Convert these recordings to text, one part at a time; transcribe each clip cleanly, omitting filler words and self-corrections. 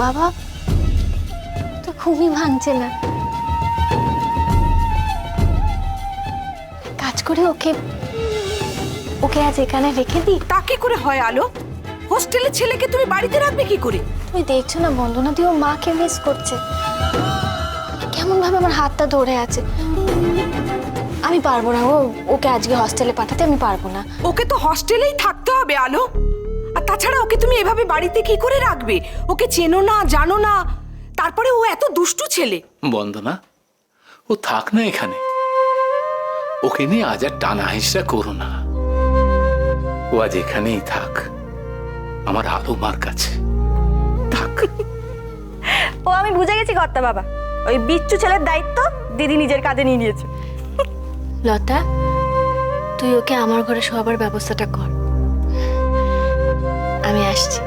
বাবা তো ঘুমই ভাঙছে না। কাজ করে ওকে ওকে আজ এখানে রেখে দিই। তা কি করে হয় আলো? হোস্টেলের ছেলেকে তুমি বাড়িতে রাখবে কি করে? তুমি দেখছো না বন্দনা দি ও মাকে মিস করছে, কেমন ভাবে আমার হাতটা ধরে আছে। আমি পারবো না, ওকে আজকে হস্টেলে পাঠাতে আমি পারবো না। ওকে তো হস্টেলেই থাকতে হবে আলো। আর তাছাড়া ওকে তুমি এভাবে বাড়িতে কি করে রাখবে? ওকে চেনো না, জানো না, তারপরে ও এত দুষ্টু ছেলে। বন্দনা, ও থাক না এখানে। ওকে নিয়ে আজ আর টানা হিসা করো না। ও আজ এখানেই থাক, আমার আলো মার কাছে থাক। ও আমি বুঝে গেছি কর্তা বাবা, ওই বিচ্ছু ছেলের দায়িত্ব দিদি নিজের কাঁধে নিয়ে নিয়েছে। লতা, তুই ওকে আমার ঘরে শোয়াবার ব্যবস্থাটা কর, আমি আসছি।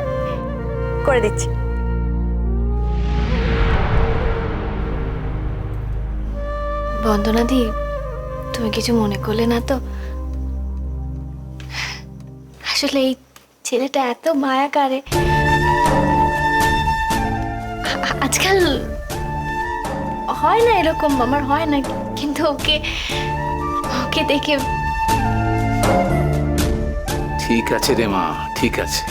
করে দিচ্ছি। বন্দনা দি, তুমি কিছু মনে করলে না তো? আসলে এই ছেলেটা এত মায়া করে, আজকাল হয় না এরকম, আমার হয় না, কিন্তু ওকে ওকে দেখে। ঠিক আছে রে মা, ঠিক আছে।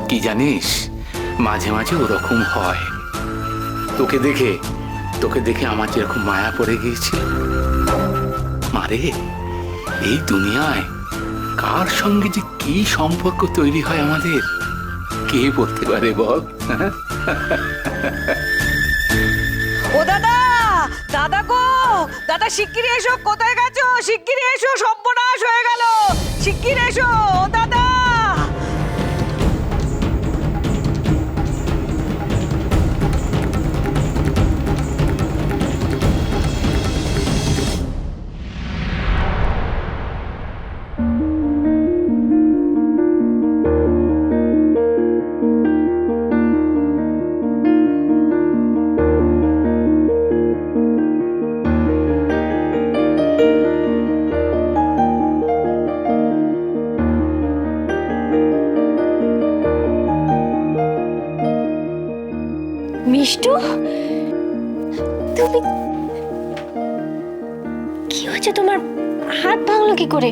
কি জানিস, মাঝে মাঝে ওরকম হয়। তোকে দেখে আমার যেরকম মায়া পড়ে গিয়েছিল। মারে, এই দুনিয়ায় কার সঙ্গে যে কি সম্পর্ক তৈরি হয় আমাদের কে বলতে পারে বল? ও দাদা, দাদা গো, দাদা শিগগিরই এসো। কোথায় গেছো? শিগগিরই এসো, সর্বনাশ হয়ে গেল। শিগগির এসো ও দাদা। মিষ্টু, তুমি কি হয়েছে তোমার? হাত ভাঙলো কি করে?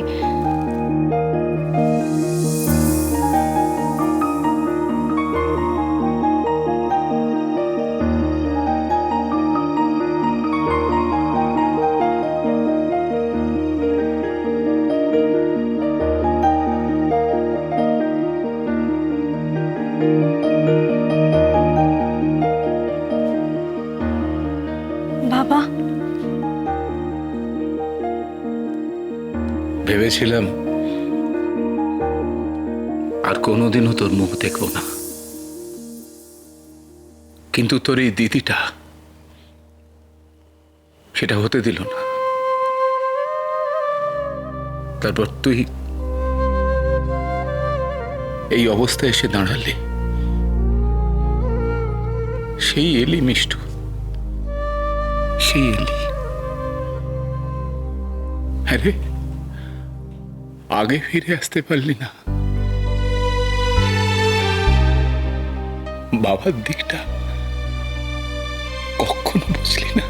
বাবা, ভেবেছিলাম আর কোনোদিনও তোর মুখ দেখবো না, কিন্তু তোর এই দিদিটা সেটা হতে দিল না। তারপর তুই এই অবস্থায় এসে দাঁড়ালি, সেই এলি মিষ্টু, সেই এলি। আরে আগে ফিরে আসতে পারলি না? বাবার দিকটা কখনো বুঝলি না?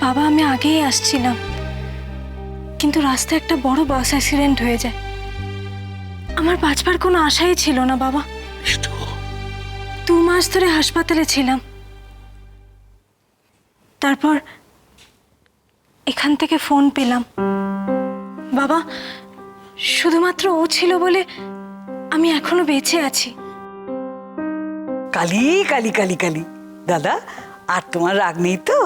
বাবা, আমি আগেই আসছিলাম, কিন্তু রাস্তায় একটা বড় বাস অ্যাক্সিডেন্ট হয়ে যায়। আমার বাঁচবার কোনো আশাই ছিল না বাবা। মিষ্টু, 2 মাস ধরে হাসপাতালে ছিলাম। তারপর এখান থেকে ফোন পেলাম। বাবা, শুধুমাত্র ও ছিল বলে আমি এখনো বেঁচে আছি। কালি কালি কালি কালি, দাদা আর তোমার রাগ নেই তো?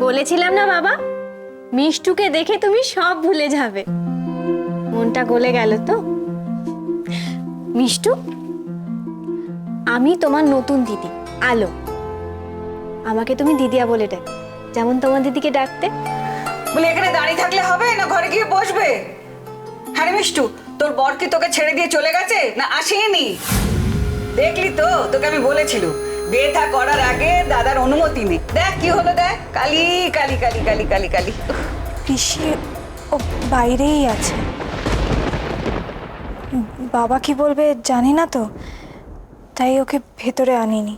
বলেছিলাম না বাবা, মিষ্টুকে দেখে তুমি সব ভুলে যাবে। মনটা গলে গেল তো? মিষ্টু, আমি তোমার নতুন দিদি আলো। আমাকে তুমি দিদিয়া বলে ডাক, যেমন তোমার দিদিকে ডাকতে। বলে এখানে দাঁড়িয়ে থাকলে হবে না, ঘরে গিয়ে বসবে? হ্যাঁ রে মিষ্টু, তোর বর কি তোকে ছেড়ে দিয়ে চলে গেছে না আসেনি? দেখলি তো, তোকে আমি বলেছিলাম বিয়ে থা করার আগে দাদার অনুমতি নে। দেখ কি হলো, দেখ কালি কালি কালি কালি কালি কালি। পিসি ও বাইরেই আছে। বাবা কি বলবে জানি না তো, তাই ওকে ভেতরে আনিনি।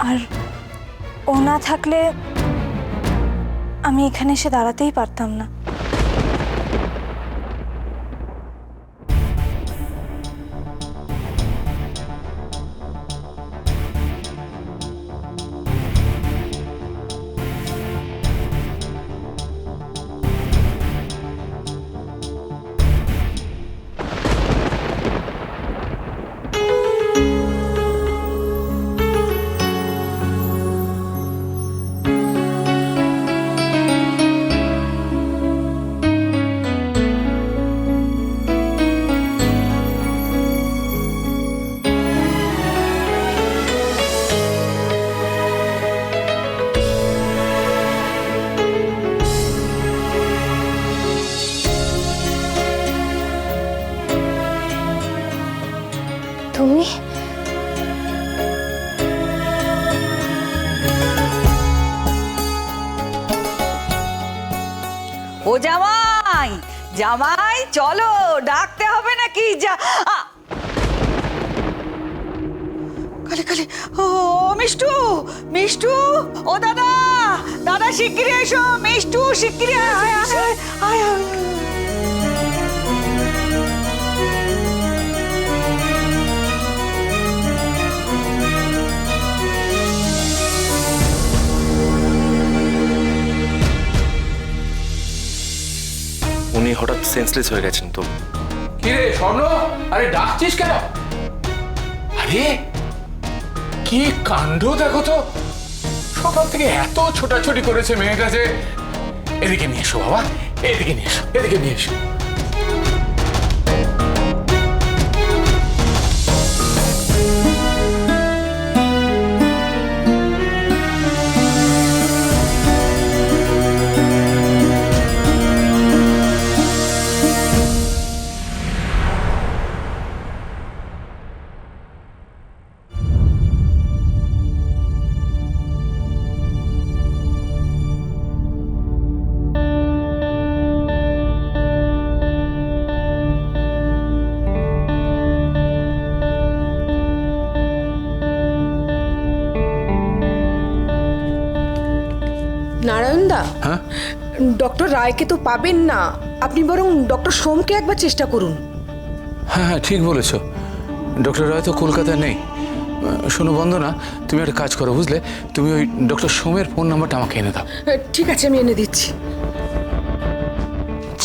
আর ও না থাকলে আমি এখানে এসে দাঁড়াতেই পারতাম না। তুমি ও জামাই, জামাই চলো, ডাকতে হবে নাকি? কালি কালি, ও মিষ্টু, মিষ্টু, ও দাদা, দাদা শিগগিরই এসো, মিষ্টু শিগগিরই আয় আয় আয় আয় আয়। উনি হঠাৎ সেন্সলেস হয়ে গেছেন তো। কিরে স্বর্ণ, আরে ডাকছিস কেন? আরে কি কাণ্ড দেখো তো, সকাল থেকে এত ছোটাছুটি করেছে মেয়েটা যে। এদিকে নিয়ে এসো বাবা, এদিকে নিয়ে এসো, এদিকে নিয়ে এসো। নারায়ণদা, হ্যাঁ ডক্টর রায়কে তো পাবেন না, আপনি বরং ডক্টর সোমকে একবার চেষ্টা করুন। হ্যাঁ হ্যাঁ ঠিক বলেছ, ডক্টর রায় তো কলকাতায় নেই। শোনো বন্দনা, তুমি একটা কাজ করো বুঝলে, তুমি ওই ডক্টর সোমের ফোন নাম্বারটা আমাকে এনে দাও। ঠিক আছে, আমি এনে দিচ্ছি।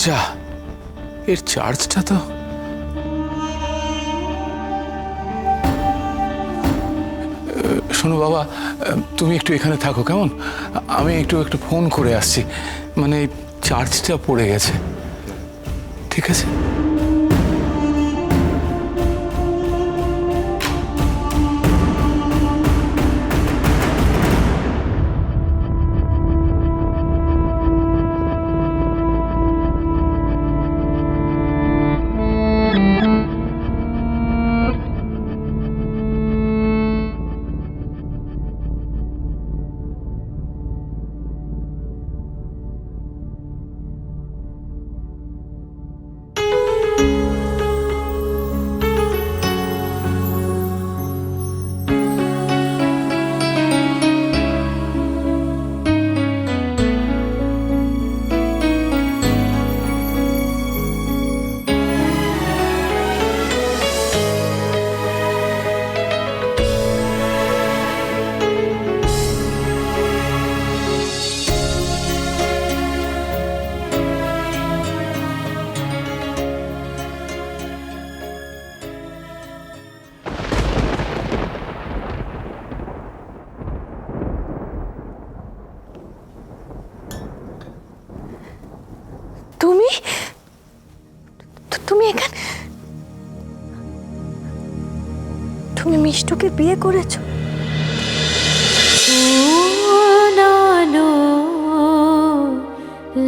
যা, এর চার্জটা তো। শোনো বাবা, তুমি একটু এখানে থাকো কেমন, আমি একটু ফোন করে আসছি, মানে চার্জটা পড়ে গেছে। ঠিক আছে। তুমি তুমি এখানে, তুমি মিষ্টুকে বিয়ে করেছো?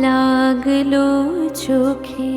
লাগলো চোখে